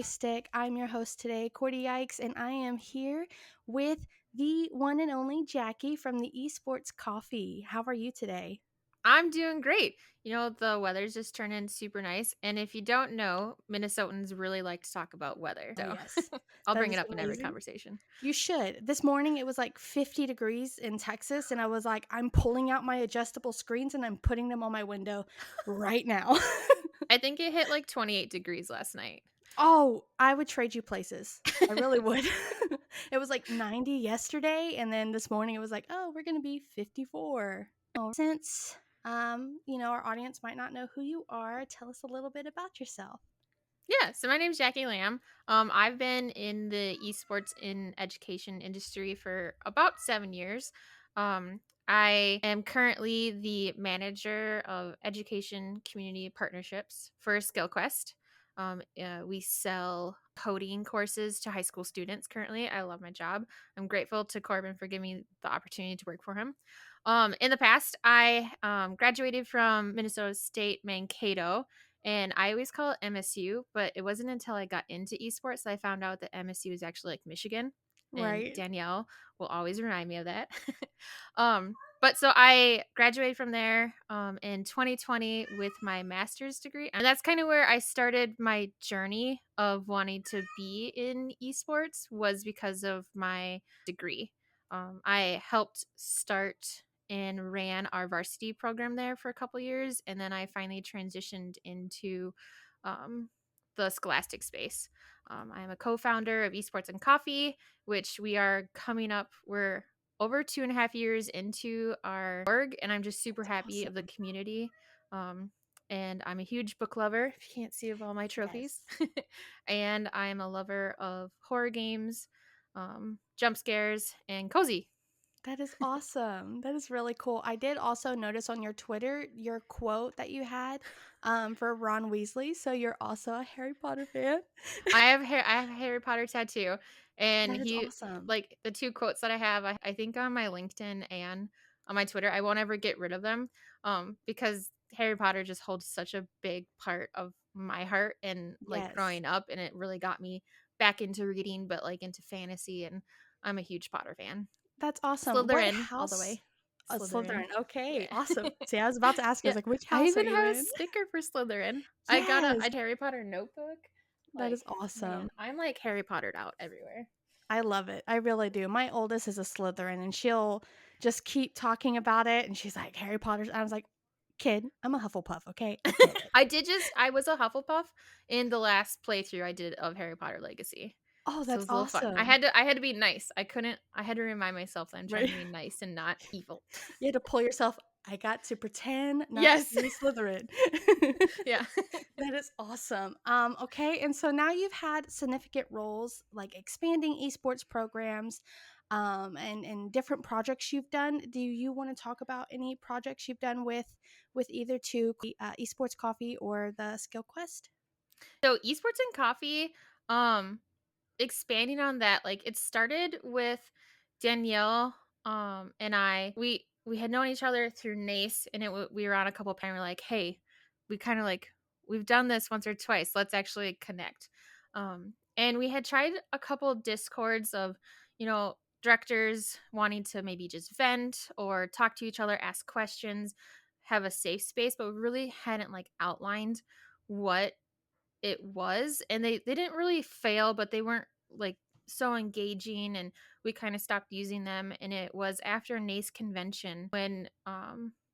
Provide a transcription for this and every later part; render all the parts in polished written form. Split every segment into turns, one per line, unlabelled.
Joystick. I'm your host today, Cordy Yikes, and I am here with the one and only Jackie from the Esports Coffee. How are you today?
I'm doing great. The weather's just turning super nice. And if you don't know, Minnesotans really like to talk about weather.
Oh,
So
yes.
I'll
That
bring
is
it up in every
amazing.
conversation.
You should. This morning it was like 50 degrees in Texas, and I was like, I'm pulling out my adjustable screens and I'm putting them on my window right now.
I think it hit like 28 degrees last night.
Oh, I would trade you places. I really would. It was like 90 yesterday, and then this morning it was like, oh, we're gonna be 54. Since our audience might not know who you are, tell us a little bit about yourself.
Yeah, so my name's Jacquie Lamm. I've been in the esports in education industry for about 7 years. Um, I am currently the manager of education community partnerships for Skillquest. We sell coding courses to high school students currently. I love my job. I'm grateful to Corbin for giving me the opportunity to work for him. In the past, I graduated from Minnesota State Mankato, and I always call it MSU, but it wasn't until I got into esports that I found out that MSU is actually like Michigan. And
Right.
Danielle will always remind me of that. But so I graduated from there in 2020 with my master's degree. And that's kind of where I started my journey of wanting to be in esports, was because of my degree. I helped start and ran our varsity program there for a couple years, and then I finally transitioned into um, the scholastic space. I am a co-founder of Esports&Coffee, which we are coming up. We're over 2.5 years into our org, and I'm just super
That's
happy of the
awesome.
community. And I'm a huge book lover, if you can't see, of all my
Yes.
trophies. And I'm a lover of horror games, jump scares, and cozy.
That is awesome. That is really cool. I did also notice on your Twitter your quote that you had for Ron Weasley. So you're also a Harry Potter fan.
I have a Harry Potter tattoo, and
That is
he
awesome.
like the two quotes that I have. I think on my LinkedIn and on my Twitter. I won't ever get rid of them, because Harry Potter just holds such a big part of my heart and like
Yes.
growing up, and it really got me back into reading, but like into fantasy, and I'm a huge Potter fan.
That's awesome. What
Slytherin all the
house?
way.
A
Slytherin.
Slytherin. Okay,
Yeah.
awesome. See, I was about to ask you, I was
Yeah.
like, which
I
house are
even
you
have a
in?
sticker for Slytherin. I got
Yes.
a Harry Potter notebook.
That
Like,
is awesome.
man, I'm like Harry Pottered out everywhere.
I love it. I really do. My oldest is a Slytherin, and she'll just keep talking about it. And she's like, Harry Potter's. I was like, kid, I'm a Hufflepuff. Okay, I get it.
I was a Hufflepuff in the last playthrough I did of Harry Potter Legacy.
Oh,
So it
that's
was a little fun.
awesome.
I had to be nice. I had to remind myself that I'm trying
Right.
to be nice and not evil.
You had to pull yourself. I got to pretend not to
Yes.
be Slytherin.
Yeah.
That is awesome. Okay, and so now you've had significant roles like expanding esports programs, and different projects you've done. Do you want to talk about any projects you've done with either esports coffee or the skill quest?
So Esports&Coffee, um expanding on that, like it started with Danielle and we had known each other through NACE, and we were on a couple and we're like, hey, we kind of like we've done this once or twice, let's actually connect. And we had tried a couple discords of, directors wanting to maybe just vent or talk to each other, ask questions, have a safe space, but we really hadn't like outlined what it was. And they didn't really fail, but they weren't like so engaging, and we kind of stopped using them. And it was after NACE convention when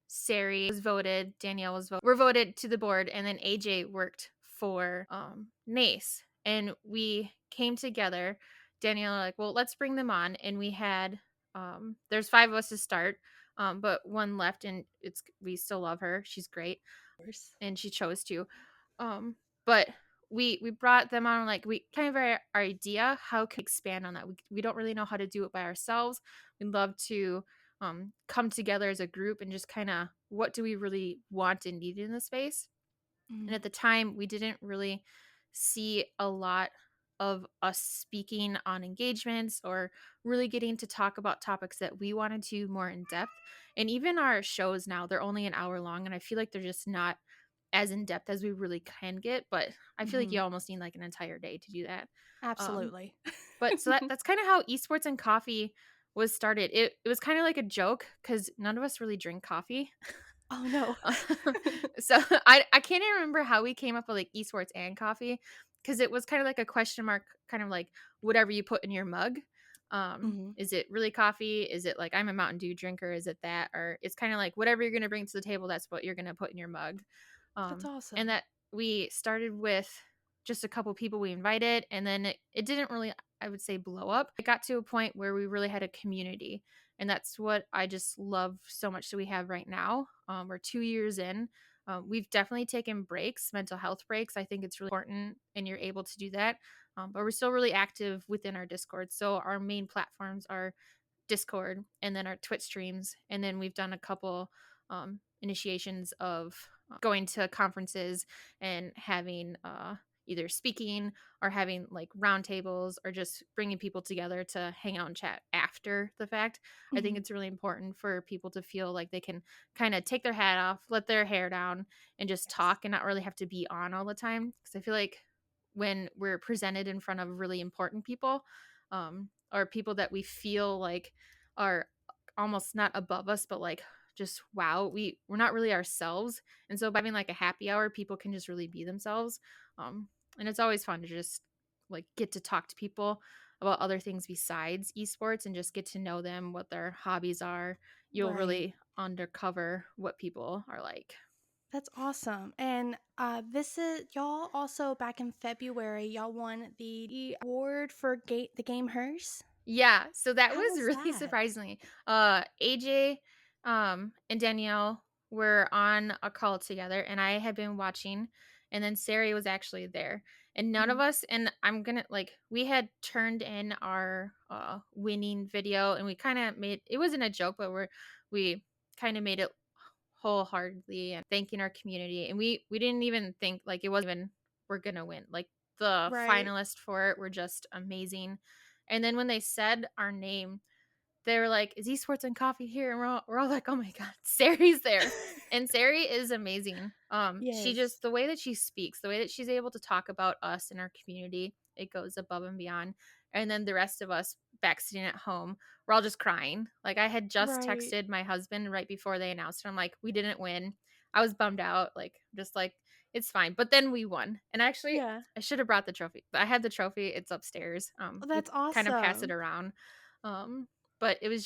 Sari was voted, Danielle was voted, were voted to the board, and then AJ worked for NACE, and we came together. Danielle like, well, let's bring them on. And we had there's 5 of us to start, but one left, and we still love her, she's great,
Of course.
and she chose to. But we brought them on, like we kind of our idea how can we expand on that. We don't really know how to do it by ourselves. We'd love to come together as a group and just kind of what do we really want and need in the space. And
Mm.
at the time we didn't really see a lot of us speaking on engagements or really getting to talk about topics that we wanted to more in depth. And even our shows now, they're only an hour long, and I feel like they're just not as in depth as we really can get, but I feel like
Hmm.
you almost need like an entire day to do that. Um,
Absolutely.
but so that's kind of how esports and coffee was started. It was kind of like a joke because none of us really drink coffee.
Oh no.
So I can't even remember how we came up with like esports and coffee because it was kind of like a question mark, kind of like whatever you put in your mug.
Hmm.
Is it really coffee? Is it like I'm a Mountain Dew drinker? Is it that? Or it's kind of like whatever you're gonna bring to the table, that's what you're gonna put in your mug.
That's
And
awesome.
that we started with just a couple people we invited, and then it didn't really, I would say, blow up. It got to a point where we really had a community, and that's what I just love so much that we have right now. We're 2 years in. We've definitely taken breaks, mental health breaks. I think it's really important, and you're able to do that. But we're still really active within our Discord. So our main platforms are Discord and then our Twitch streams. And then we've done a couple initiations of going to conferences and having either speaking or having like roundtables or just bringing people together to hang out and chat after the fact. I think
Hmm.
it's really important for people to feel like they can kind of take their hat off, let their hair down, and just
Yes.
talk and not really have to be on all the time. Because I feel like when we're presented in front of really important people, or people that we feel like are almost not above us, but like just wow, we're not really ourselves. And so by having like a happy hour, people can just really be themselves. Um, and it's always fun to just like get to talk to people about other things besides esports and just get to know them, what their hobbies are. You'll
Right.
really undercover what people are like.
That's awesome. And this is y'all also back in February, y'all won the award for the game Hearse.
Yeah, so that
How
was
was
really
that?
surprisingly. AJ and Danielle were on a call together and I had been watching, and then Sari was actually there. And none of
Mhm.
us, and I'm gonna like, we had turned in our winning video, and we kind of made, it wasn't a joke, but we kind of made it wholeheartedly and thanking our community. And we didn't even think like it wasn't even we're gonna win. Like the
Right.
finalists for it were just amazing. And then when they said our name, they were like, "Is Esports and Coffee here?" And we're all like, "Oh my god, Sari's there!" And Sari is amazing. She
Yes.
just, the way that she speaks, the way that she's able to talk about us and our community, it goes above and beyond. And then the rest of us back sitting at home, we're all just crying. Like I had just
Right.
texted my husband right before they announced it. I'm like, "We didn't win." I was bummed out, like just like it's fine. But then we won, and actually,
Yeah.
I should have brought the trophy. I had the trophy. It's upstairs.
Oh,
We
that's
kind of pass it
awesome.
around. But it was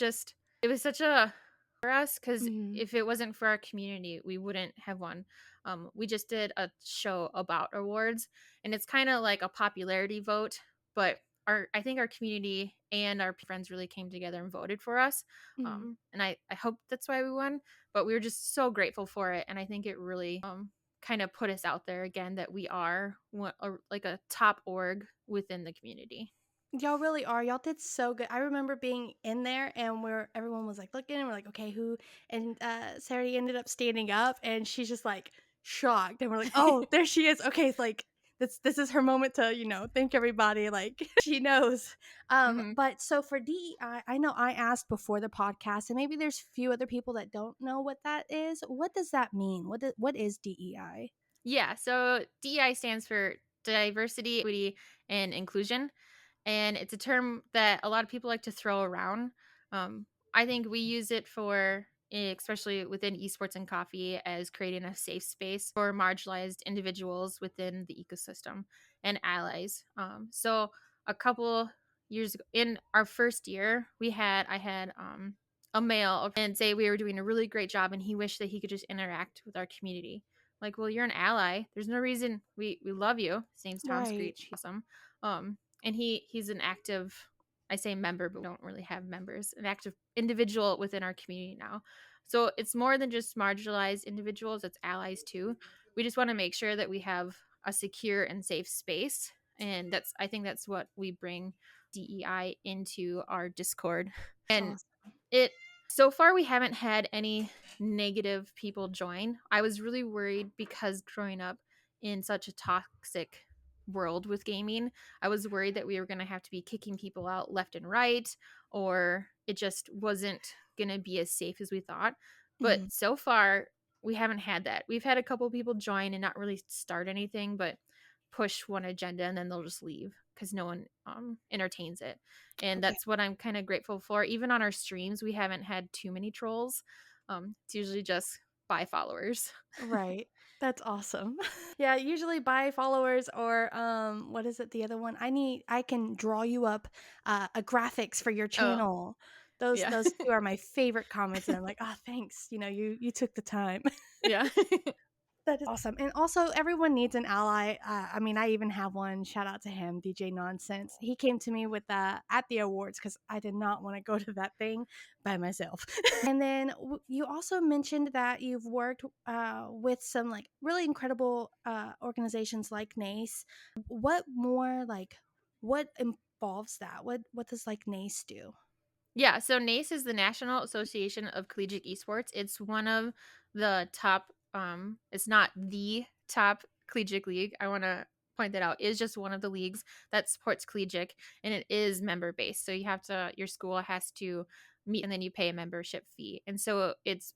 such a for us because
Mhm.
if it wasn't for our community, we wouldn't have won. We just did a show about awards, and it's kind of like a popularity vote, but I think our community and our friends really came together and voted for us.
Mhm.
And I hope that's why we won, but we were just so grateful for it. And I think it really kind of put us out there again that we are like a top org within the community.
Y'all really are. Y'all did so good. I remember being in there and where everyone was like looking and we're like, okay, who? And Sarah ended up standing up and she's just like shocked. And we're like, oh, there she is. Okay, it's like this is her moment to, thank everybody. Like she knows.
Hmm.
But so for DEI, I know I asked before the podcast, and maybe there's a few other people that don't know what that is. What does that mean? What is DEI?
Yeah, so DEI stands for diversity, equity, and inclusion. And it's a term that a lot of people like to throw around. I think we use it for, especially within esports and coffee, as creating a safe space for marginalized individuals within the ecosystem and allies. So a couple years ago, in our first year, I had a male and say we were doing a really great job, and he wished that he could just interact with our community. Like, well, you're an ally. There's no reason we love you. His name's Tom
Right.
Screech. He's awesome. And he's an active, I say member, but we don't really have members, an active individual within our community now. So it's more than just marginalized individuals, it's allies too. We just want to make sure that we have a secure and safe space. And I think that's what we bring DEI into our Discord.
That's
And
awesome.
it so far we haven't had any negative people join. I was really worried because growing up in such a toxic world with gaming, I was worried that we were going to have to be kicking people out left and right, or it just wasn't going to be as safe as we thought. But
Mhm.
so far we haven't had that. We've had a couple people join and not really start anything, but push one agenda and then they'll just leave because no one entertains it. And
Okay.
that's what I'm kind of grateful for. Even on our streams, we haven't had too many trolls. It's usually just buy followers.
Right. That's awesome. Yeah, usually buy followers or what is it the other one? I can draw you up a graphics for your
Oh,
channel. Those
yeah.
those two are my favorite comments and I'm like, "Oh, thanks. You took the time."
Yeah.
That is awesome. And also, everyone needs an ally. I mean, I even have one. Shout out to him, DJ Nonsense. He came to me with at the awards because I did not want to go to that thing by myself. And then you also mentioned that you've worked with some like really incredible organizations like NACE. What more like what involves that? What does like NACE do?
Yeah, so NACE is the National Association of Collegiate Esports. It's one of the top, it's not the top collegiate league. I want to point that out. It's just one of the leagues that supports collegiate, and it is member based. So your school has to meet and then you pay a membership fee. And so it's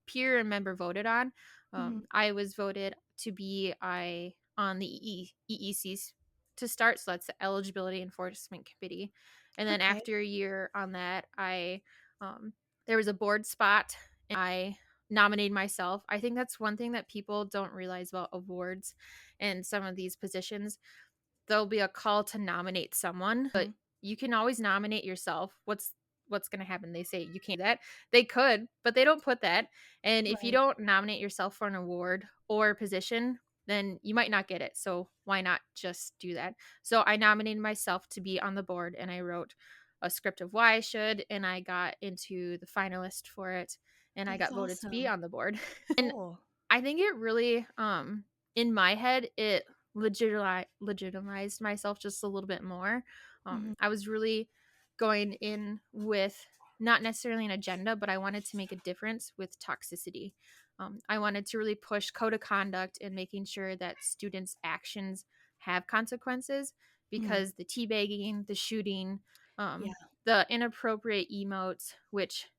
peer and member voted on.
Mhm.
I was voted to be on the EECs to start. So that's the Eligibility Enforcement Committee. And then
Okay.
after a year on that, I there was a board spot and I nominated myself. I think that's one thing that people don't realize about awards and some of these positions. There'll be a call to nominate someone, but
Mhm.
you can always nominate yourself. What's going to happen? They say you can't do that. They could, but they don't put that. And if you
Right.
don't nominate yourself for an award or position, then you might not get it. So why not just do that? So I nominated myself to be on the board and I wrote a script of why I should and I got into the finalist for it and I
That's
got voted to be
awesome.
on the board. And
Cool.
I think it really, in my head, it legitimized myself just a little bit more.
Mhm.
I was really going in with not necessarily an agenda, but I wanted to make a difference with toxicity. I wanted to really push code of conduct and making sure that students' actions have consequences
Mhm.
because the teabagging, the shooting,
Yeah.
the inappropriate emotes, which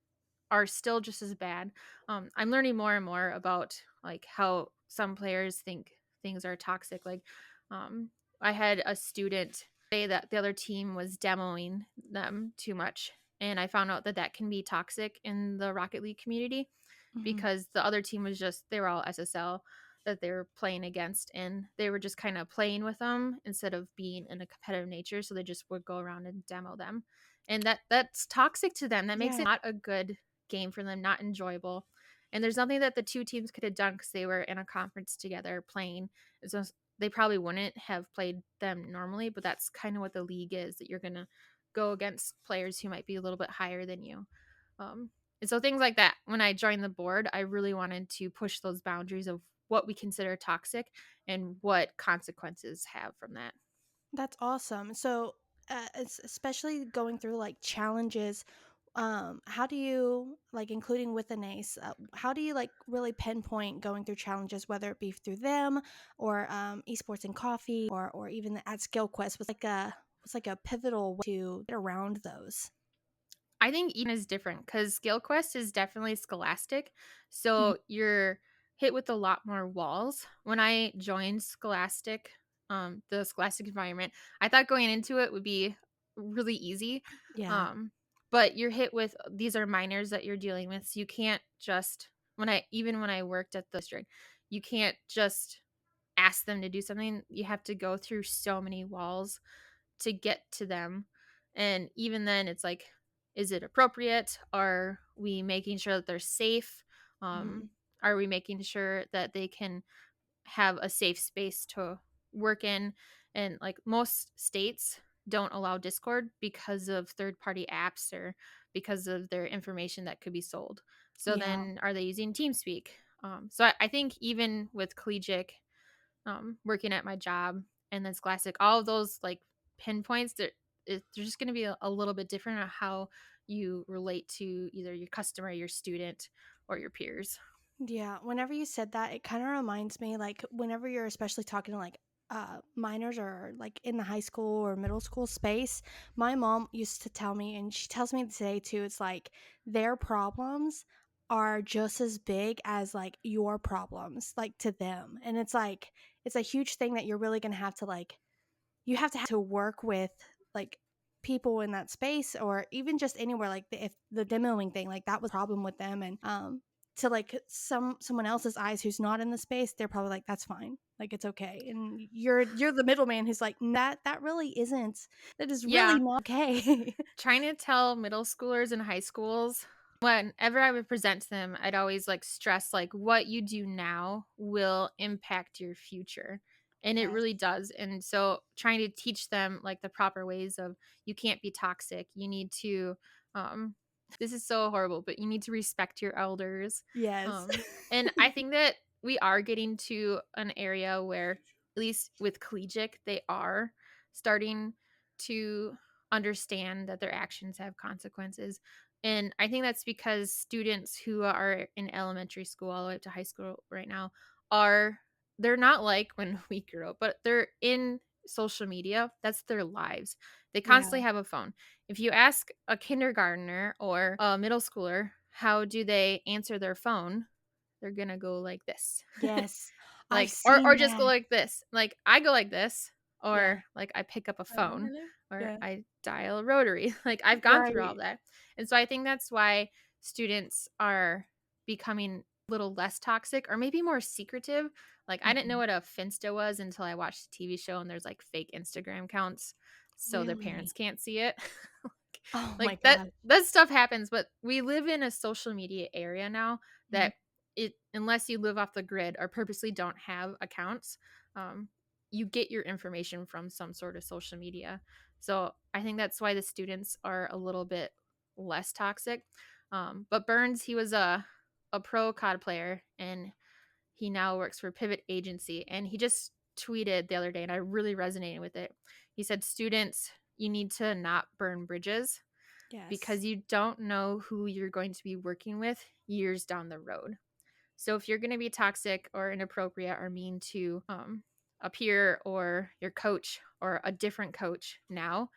are still just as bad. I'm learning more and more about like how some players think things are toxic. Like, um, I had a student say that the other team was demoing them too much, and I found out that that can be toxic in the Rocket League community
Mhm.
because the other team was just they were all SSL that they were playing against, and they were just kind of playing with them instead of being in a competitive nature. So they just would go around and demo them, and that's toxic to them. That makes
Yeah.
it not a good game for them, not enjoyable. And there's nothing that the two teams could have done because they were in a conference together playing. So they probably wouldn't have played them normally, but that's kind of what the league is that you're going to go against players who might be a little bit higher than you. Um, and so things like that, when I joined the board, I really wanted to push those boundaries of what we consider toxic and what consequences have from that.
That's awesome. So, especially going through like challenges, how do you like including with an ace? How do you like really pinpoint going through challenges, whether it be through them or esports and coffee, or even at SkillQuest was like a pivotal way to get around those.
I think Eden is different because SkillQuest is definitely scholastic.
Mhm.
So you're hit with a lot more walls. When I joined Scholastic, the Scholastic environment, I thought going into it would be really easy.
Yeah.
Um, but you're hit with these are minors that you're dealing with. So you can't just when I worked at the district, you can't just ask them to do something. You have to go through so many walls to get to them. And even then, it's like, is it appropriate? Are we making sure that they're safe? Um,
Mhm.
are we making sure that they can have a safe space to work in? And like most states don't allow Discord because of third party apps or because of their information that could be sold. So
Yeah.
then are they using TeamSpeak? So I think even with collegiate working at my job and then Scholastic, all of those like pinpoints, they're just going to be a little bit different on how you relate to either your customer, your student, or your peers.
Yeah, whenever you said that, it kind of reminds me like whenever you're especially talking to like minors or like in the high school or middle school space, my mom used to tell me and she tells me today too, it's like their problems are just as big as like your problems, like to them. And it's like it's a huge thing that you're really gonna have to like you have to work with like people in that space or even just anywhere like if the demoing thing like that was a problem with them and to like someone else's eyes who's not in the space they're probably like that's fine like it's okay and you're the middleman who's like that really isn't that is really
Yeah.
not okay.
Trying to tell middle schoolers and high schools, whenever I would present to them, I'd always like stress like what you do now will impact your future. And it
Yes.
really does. And so trying to teach them like the proper ways of you can't be toxic. You need to um this is so horrible, but you need to respect your elders.
Yes.
Um and I think that we are getting to an area where at least with collegiate, they are starting to understand that their actions have consequences. And I think that's because students who are in elementary school all the way up to high school right now are they're not like when we grew up, but they're in social media. That's their lives. They
Yeah.
constantly have a phone. If you ask a kindergartner or a middle schooler, how do they answer their phone? They're going to go like this.
Yes. I've
Like or
seen
just go
that.
like this. Like I go like this
Yeah.
or like I pick up a
Hello,
phone
hello.
or
Yeah.
I dial a rotary. Like I've gone through all
Right.
that. And so I think that's why students are becoming a little less toxic or maybe more secretive. Like I didn't know
Mhm.
what a Finsta was until I watched the TV show and there's like fake Instagram accounts so their
Really?
parents can't see it.
Oh my
Like that
god.
that stuff happens, but we live in a social media area now
Mhm.
that it unless you live off the grid or purposely don't have accounts, um, you get your information from some sort of social media. So I think that's why the students are a little bit less toxic. But Burns, he was a pro COD player, and he now works for Pivot Agency, and he just tweeted the other day, and I really resonated with it. He said, "Students, you need to not burn bridges
Yes.
because you don't know who you're going to be working with years down the road." So if you're going to be toxic or inappropriate or mean to a peer or your coach or a different coach now,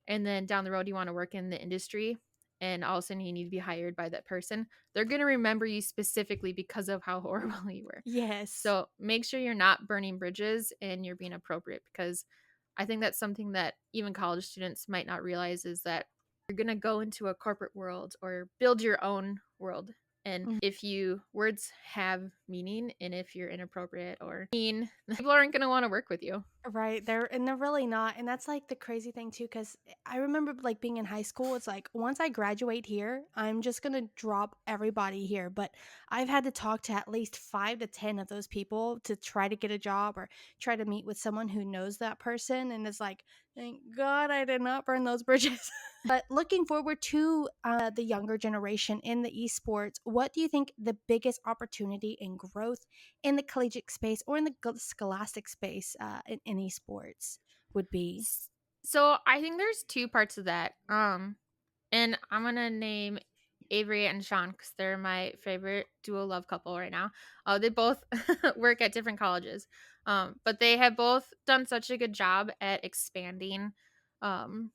and then down the road you want to work in the industry and all of a sudden you need to be hired by that person, they're going to remember you specifically because of how horrible you were.
Yes.
So make sure you're not burning bridges and you're being appropriate, because I think that's something that even college students might not realize is that you're going to go into a corporate world or build your own world. And
Mhm.
if you words have meaning and if you're inappropriate or mean, people aren't going to want to work with you.
Right, they're really not, and that's, like, the crazy thing too. Because I remember, like, being in high school, it's like, once I graduate here, I'm just gonna drop everybody here, but I've had to talk to at least 5 to 10 of those people to try to get a job or try to meet with someone who knows that person, and it's like, "Thank God I did not burn those bridges." But looking forward to, the younger generation in the esports, what do you think the biggest opportunity and growth in the collegiate space or in the scholastic space in esports would be?
S- So I think there's two parts of that. And I'm gonna name Avery and Sean because they're my favorite duo love couple right now. They both work at different colleges, but they have both done such a good job at expanding um,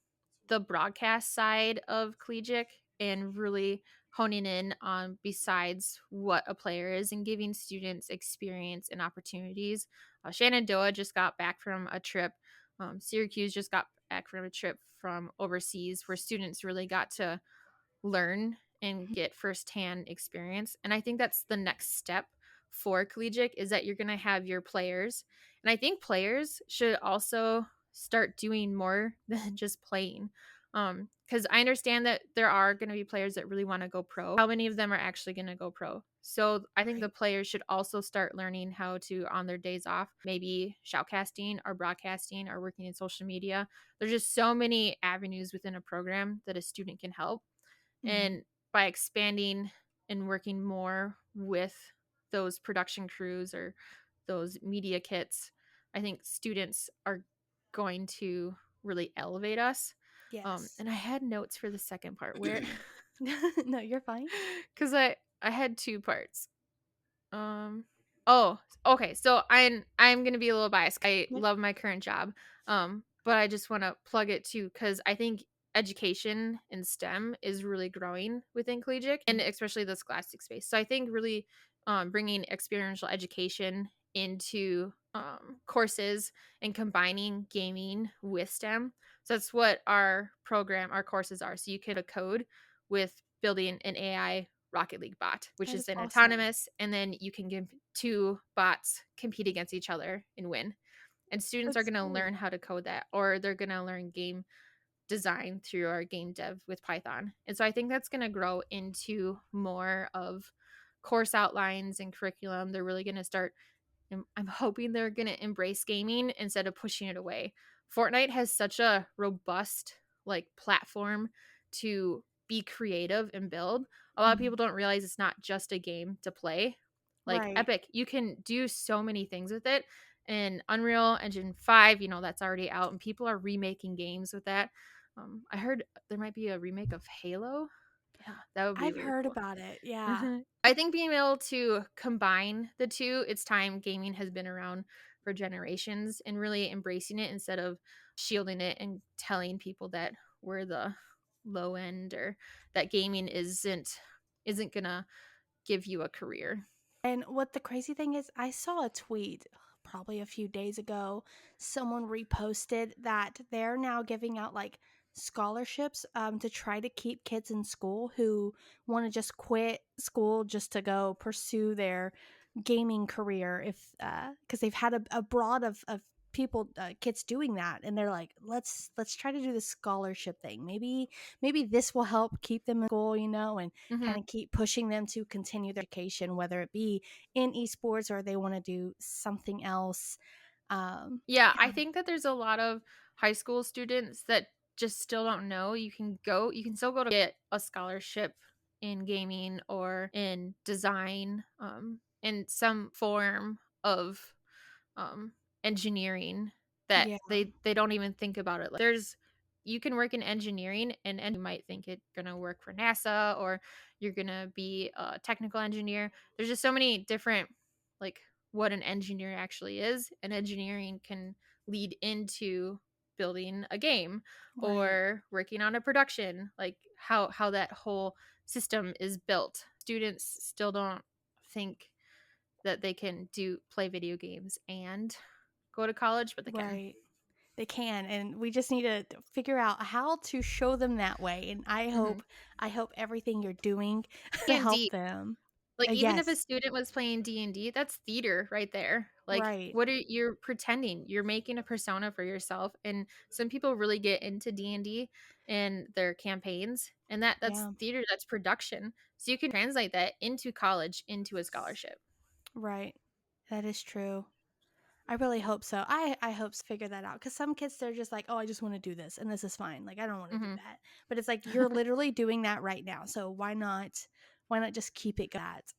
the broadcast side of collegiate and really honing in on besides what a player is and giving students experience and opportunities. Shenandoah just got back from a trip. Syracuse just got back from a trip from overseas where students really got to learn and get firsthand experience. And I think that's the next step for collegiate is that you're going to have your players. And I think players should also start doing more than just playing. Because I understand that there are going to be players that really want to go pro. How many of them are actually going to go pro? So I think the
Right.
players should also start learning how to, on their days off, maybe shoutcasting or broadcasting or working in social media. There's just so many avenues within a program that a student can help.
Mhm.
And by expanding and working more with those production crews or those media kits, I think students are going to really elevate us.
Yes.
And I had notes for the second part where,
No, you're fine.
because I had two parts. Um, oh, okay. So I'm gonna be a little biased. I
Yep.
love my current job, but I just want to plug it too because I think education in STEM is really growing within Collegiate and especially the scholastic space. So I think really bringing experiential education into courses and combining gaming with STEM. So that's what our courses are. So you can code with building an AI Rocket League bot, which
That
is
is
then
awesome.
autonomous, and then you can give two bots compete against each other and win. And students are
That's
going to learn
cool.
how to code that, or they're going to learn game design through our game dev with Python. And so I think that's going to grow into more of course outlines and curriculum. They're really going to start, I'm hoping they're going to embrace gaming instead of pushing it away. Fortnite has such a robust like platform to be creative and build. A lot of
Mhm.
people don't realize it's not just a game to play. Like
Right.
Epic, you can do so many things with it. And Unreal Engine 5, that's already out and people are remaking games with that. I heard there might be a remake of Halo. Yeah, that would be
I've
really
heard
cool.
about it. Yeah.
Mhm. I think being able to combine the two, it's time. Gaming has been around for generations and really embracing it instead of shielding it and telling people that we're the low end or that gaming isn't gonna give you a career.
And what the crazy thing is, I saw a tweet probably a few days ago. Someone reposted that they're now giving out like scholarships to try to keep kids in school who want to just quit school just to go pursue their gaming career if because they've had a broad of people kids doing that and they're like let's try to do the scholarship thing, maybe this will help keep them in school, and kind
Hmm.
of keep pushing them to continue their education, whether it be in esports or they want to do something else.
Yeah,
Yeah,
I think that there's a lot of high school students that just still don't know. You can still go to get a scholarship in gaming or in design, in some form of um, engineering that
yeah,
they don't even think about it. Like, there's you can work in engineering and you might think it's gonna work for NASA or you're gonna be a technical engineer. There's just so many different like what an engineer actually is, and engineering can lead into building a game
right.
or working on a production, like how that whole system is built. Students still don't think that they can do play video games and go to college, but they can.
Right. They can, and we just need to figure out how to show them that way. And I
Hmm.
hope, I hope everything you're doing help
D&D,
them.
like even if a
Yes,
student was playing D&D, that's theater right there. Like
right.
what are you're pretending? You're making a persona for yourself, and some people really get into D&D and their campaigns, and that's
Yeah,
theater, that's production. So you can translate that into college into a scholarship.
right. That is true. I really hope so. I hope to figure that out because some kids they're just like, oh, I just want to do this and this is fine. Like I don't want to do
Hmm.
that, but it's like you're literally doing that right now. So why not? Why not just keep it that?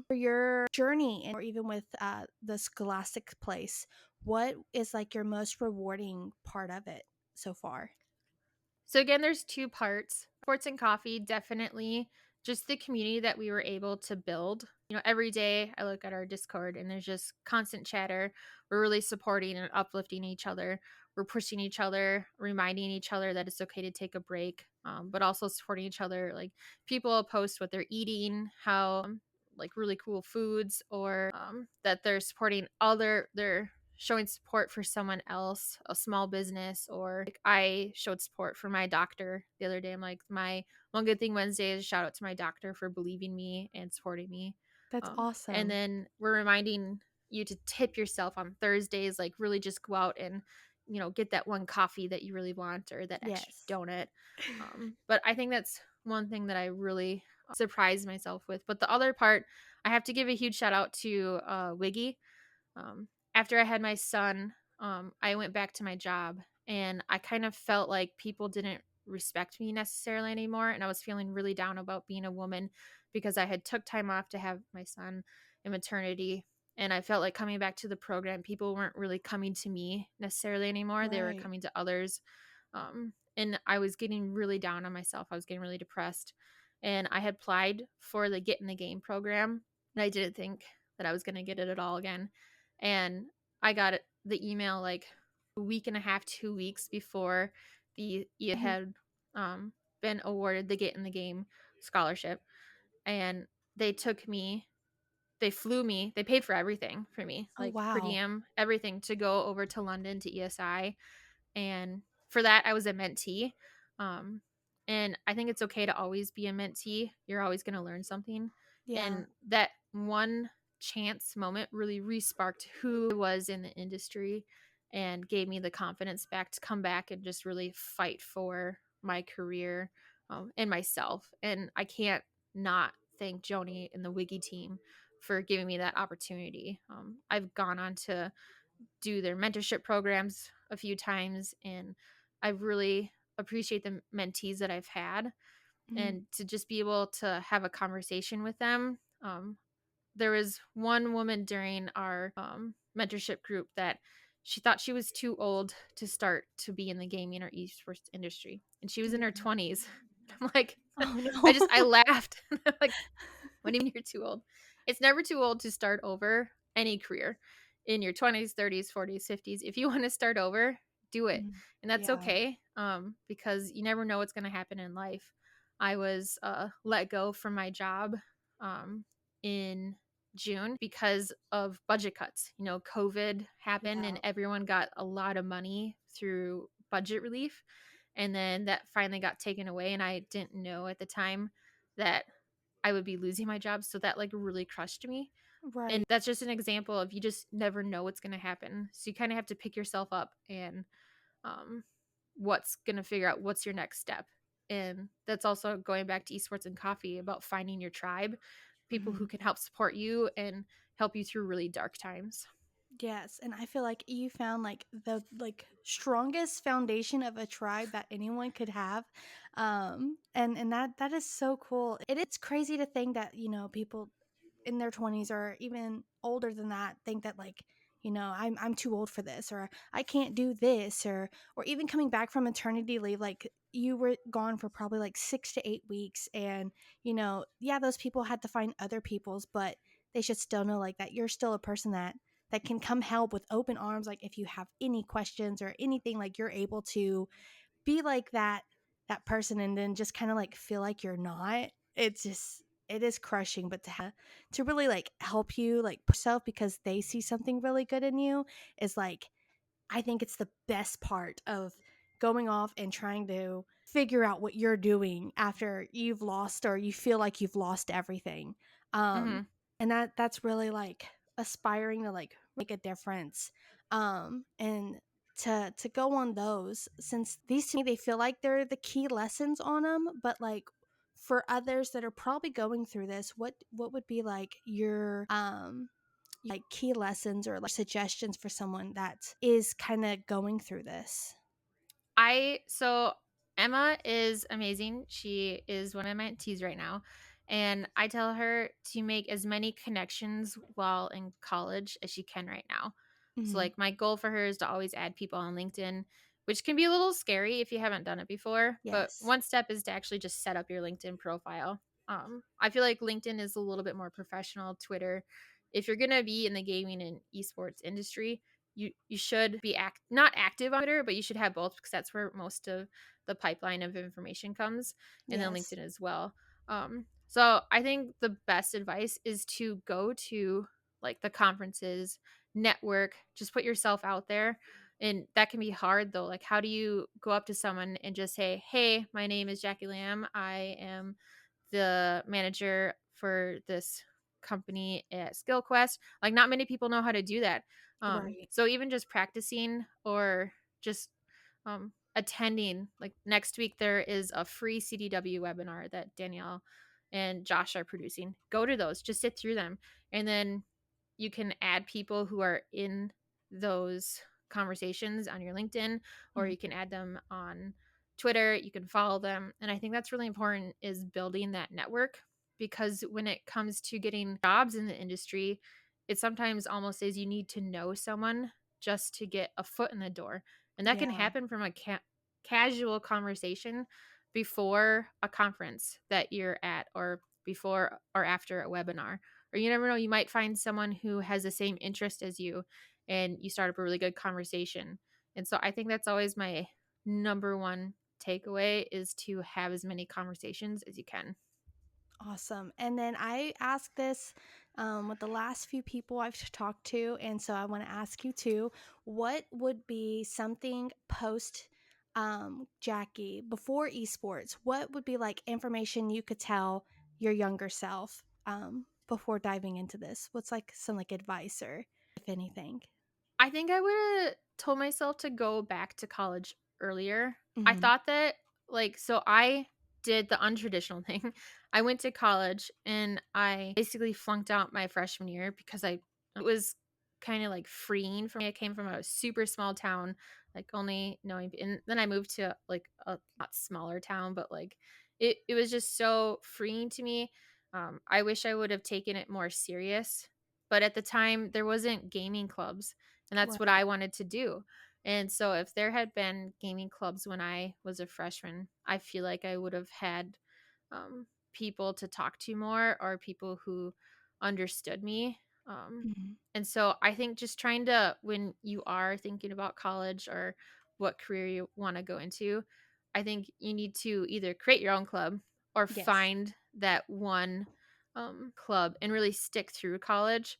For your journey and or even with the scholastic place, what is like your most rewarding part of it so far?
So again, there's two parts. Sports and coffee, definitely just the community that we were able to build. Every day I look at our Discord and there's just constant chatter. We're really supporting and uplifting each other. We're pushing each other, reminding each other that it's okay to take a break, but also supporting each other. Like people post what they're eating, how like really cool foods, or that they're supporting they're showing support for someone else, a small business, or like I showed support for my doctor the other day. I'm like, my one good thing Wednesday is shout out to my doctor for believing me and supporting me.
That's
And
awesome.
then we're reminding you to tip yourself on Thursdays, like really just go out and get that one coffee that you really want or that extra
Yes.
donut. But I think that's one thing that I really surprised myself with. But the other part, I have to give a huge shout out to Wiggy. After I had my son, I went back to my job and I kind of felt like people didn't respect me necessarily anymore, and I was feeling really down about being a woman because I had took time off to have my son in maternity, and I felt like coming back to the program people weren't really coming to me necessarily anymore. They were
Right.
coming to others. And I was getting really down on myself. I was getting really depressed, and I had applied for the Get in the Game program, and I didn't think that I was going to get it at all again. And I got the email like a week and a half, 2 weeks before the
Mhm.
had. been awarded the Get in the Game scholarship, and they took me, they flew me, they paid for everything for me,
Oh,
like per
wow.
diem, everything, to go over to London to ESI. And for that, I was a mentee. Um, and I think it's okay to always be a mentee. You're always going to learn something.
Yeah.
And that one chance moment really re-sparked who I was in the industry and gave me the confidence back to come back and just really fight for my career, and myself. And I can't not thank Joni and the Wiggy team for giving me that opportunity. I've gone on to do their mentorship programs a few times, and I really appreciate the mentees that I've had,
Mhm.
and to just be able to have a conversation with them. There was one woman during our mentorship group that she thought she was too old to start to be in the gaming or esports industry, and she was in her
Yeah.
20s. I'm like,
Oh,
I
no.
laughed. Like, what do you mean you're too old? It's never too old to start over any career in your 20s, 30s, 40s, 50s. If you want to start over, do it.
Mhm.
And that's
Yeah.
okay, because you never know what's going to happen in life. I was let go from my job in June because of budget cuts. You know, COVID happened
Yeah.
and everyone got a lot of money through budget relief. And then that finally got taken away. And I didn't know at the time that I would be losing my job. So that like really crushed me. And
Right.
that's just an example of you just never know what's going to happen. So you kind of have to pick yourself up and um, what's going to figure out what's your next step. And that's also going back to esports and coffee about finding your tribe, people who
Mhm.
can help support you and help you through really dark times.
Yes, and I feel like you found like the strongest foundation of a tribe that anyone could have. And that is so cool. It's crazy to think that, people in their 20s or even older than that think that like, I'm too old for this, or I can't do this, or even coming back from maternity leave, like you were gone for probably like 6 to 8 weeks, and yeah, those people had to find other people's, but they should still know like that you're still a person that can come help with open arms. Like if you have any questions or anything, like you're able to be like that person, and then just kind of like feel like you're not. It's just, it is crushing, but to really like help you like push yourself because they see something really good in you is like, I think it's the best part of going off and trying to figure out what you're doing after you've lost or you feel like you've lost everything. Um
Hmm.
and that's really like aspiring to like make a difference. And to go on those, since these to me they feel like they're the key lessons on them, but like for others that are probably going through this, what would be like your like key lessons or like suggestions for someone that is kind of going through this?
So Emma is amazing. She is one of my mentees right now. And I tell her to make as many connections while in college as she can right now. So
Mhm.
like my goal for her is to always add people on LinkedIn, which can be a little scary if you haven't done it before. But
Yes.
one step is to actually just set up your LinkedIn profile. I feel like LinkedIn is a little bit more professional. Twitter, if you're gonna be in the gaming and esports industry, you should be not active on Twitter, but you should have both because that's where most of the pipeline of information comes, and then
Yes.
LinkedIn as well. So I think the best advice is to go to like the conferences, network, just put yourself out there. And that can be hard though. Like, how do you go up to someone and just say, "Hey, my name is Jacquie Lamm. I am the manager for this company at Skillquest." Like, not many people know how to do that.
Right.
So even just practicing or just attending, like next week, there is a free CDW webinar that Danielle and Josh are producing. Go to those, just sit through them. And then you can add people who are in those conversations on your LinkedIn, or
Mhm.
you can add them on Twitter. You can follow them. And I think that's really important, is building that network, because when it comes to getting jobs in the industry, it sometimes almost is you need to know someone just to get a foot in the door. And that can
Yeah.
happen from a casual conversation before a conference that you're at, or before or after a webinar. Or you never know, you might find someone who has the same interest as you and you start up a really good conversation. And so I think that's always my number one takeaway is to have as many conversations as you can.
Awesome. And then I asked this with the last few people I've talked to. And so I want to ask you too, what would be something post Jackie before esports? What would be like information you could tell your younger self before diving into this? What's like some like advice or if anything?
I think I would've told myself to go back to college earlier. I
Hmm.
thought that so I did the untraditional thing. I went to college and I basically flunked out my freshman year because it was kinda, like, freeing for me. I came from a super small town, like, only knowing and then I moved to, like, a lot smaller town, but, like, it was just so freeing to me. I wish I would have taken it more serious, but at the time, there wasn't gaming clubs. And that's what
Right.
I wanted to do. And so if there had been gaming clubs when I was a freshman, I feel like I would have had people to talk to more or people who understood me. Um,
Hmm.
and so I think just trying to, when you are thinking about college or what career you want to go into, I think you need to either create your own club or
Yes.
find that one club and really stick through college.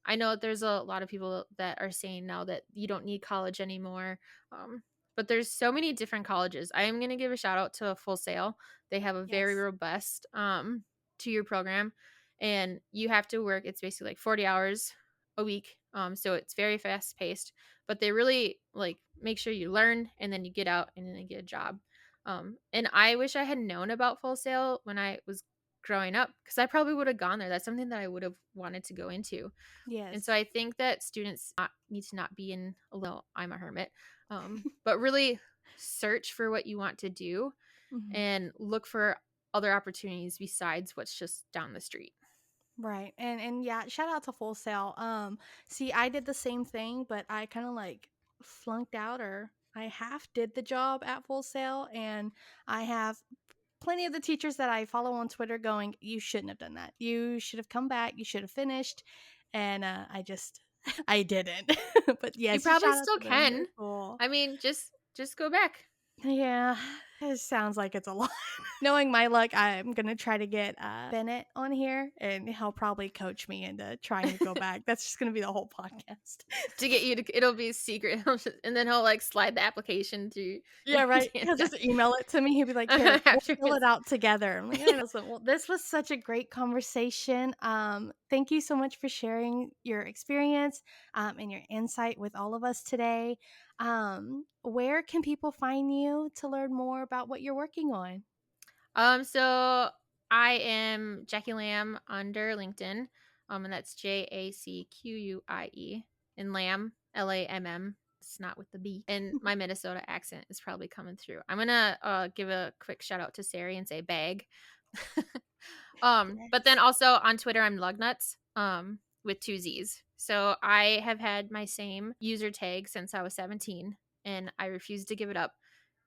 I know there's a lot of people that are saying now that you don't need college anymore. Um, but there's so many different colleges. I am going to give a shout out to Full Sail. They have a very
Yes.
robust 2-year program, and you have to work. It's basically like 40 hours a week. So it's very fast paced, but they really like make sure you learn and then you get out and then you get a job. And I wish I had known about Full Sail when I was growing up because I probably would have gone there. That's something that I would have wanted to go into. And so
Yes.
I think that students need to not be in a little, I'm a hermit, but really search for what you want to do
Hmm.
and look for other opportunities besides what's just down the street.
Right. And yeah, shout out to Full Sail. See, I did the same thing, but I kind of like flunked out or I half did the job at Full Sail and I have plenty of the teachers that I follow on Twitter going, "You shouldn't have done that. You should have come back. You should have finished." And I just I didn't. But
You
yes,
probably
shout out
still
to them.
can.
They're cool.
I mean, just go back.
Yeah, it sounds like it's a lot. Knowing my luck, I'm gonna try to get Bennett on here, and he'll probably coach me into trying to go back. That's just gonna be the whole podcast.
To get you to, it'll be secret, and then he'll like slide the application through
Yeah,
your
right. He'll
hand
just email it to me. He'll be like, "Here, we'll fill it
afterwards.
out together." I'm like, "I know." So, well, this was such a great conversation. Thank you so much for sharing your experience and your insight with all of us today. Where can people find you to learn more about what you're working on?
So I am Jacquie Lamb under LinkedIn. And that's JACQUIE. And Lamb, LAMM. It's not with the B. And my Minnesota accent is probably coming through. I'm gonna give a quick shout out to Sari and say bag. But then
Yes.
also on Twitter, I'm Lugnuts, with two Z's. So I have had my same user tag since I was 17, and I refuse to give it up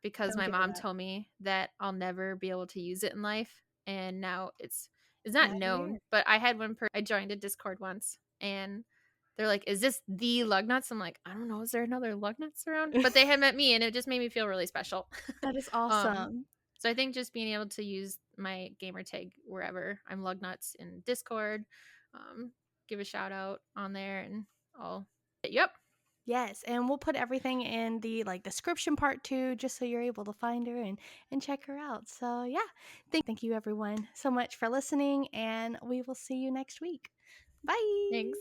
because
Don't
my
give it
mom
up.
told me that I'll never be able to use it in life. And now it's not
Now you're here.
known, but I had I joined a Discord once and they're like, "Is this the Lugnuts?" I'm like, "I don't know. Is there another Lugnuts around?" But they had met me and it just made me feel really special.
That is
um
awesome.
so I think just being able to use my gamer tag wherever I'm Lugnuts in Discord, um, give a shout out on there and I'll hit you up.
Yes, and we'll put everything in the like description part too, just so you're able to find her and check her out. So yeah, thank you everyone so much for listening, and we will see you next week. Bye.
Thanks.